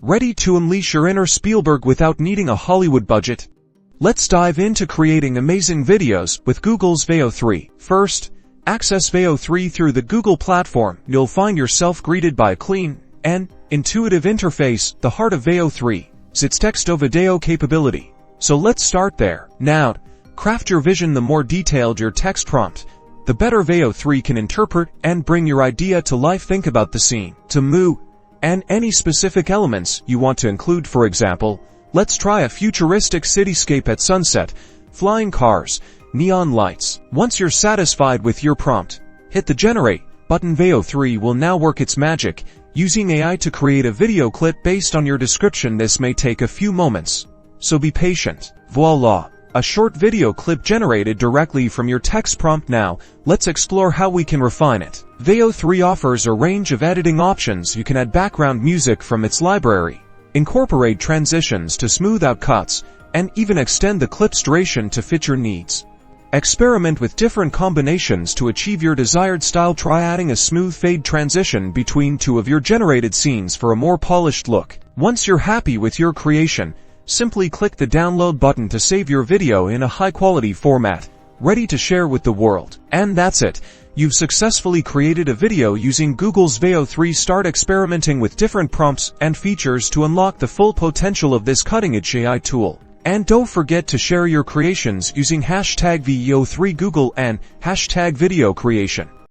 Ready to unleash your inner Spielberg without needing a Hollywood budget? Let's dive into creating amazing videos with Google's Veo 3. First, access Veo 3 through the Google platform. You'll find yourself greeted by a clean and intuitive interface. The heart of Veo 3 is its text-to-video capability. So let's start there. Now, craft your vision. The more detailed your text prompt, the better Veo 3 can interpret and bring your idea to life. Think about the scene, the mood, and any specific elements you want to include. For example, let's try a futuristic cityscape at sunset, flying cars, neon lights. Once you're satisfied with your prompt, hit the Generate button. Veo 3 will now work its magic, using AI to create a video clip based on your description. This may take a few moments, so be patient. Voila! A short video clip generated directly from your text prompt. Now, let's explore how we can refine it. Veo 3 offers a range of editing options. You can add background music from its library, incorporate transitions to smooth out cuts, and even extend the clip's duration to fit your needs. Experiment with different combinations to achieve your desired style. Try adding a smooth fade transition between two of your generated scenes for a more polished look. Once you're happy with your creation, simply click the download button to save your video in a high-quality format, ready to share with the world. And that's it. You've successfully created a video using Google's Veo 3. Start experimenting with different prompts and features to unlock the full potential of this cutting-edge AI tool. And don't forget to share your creations using #Veo3Google and #video creation.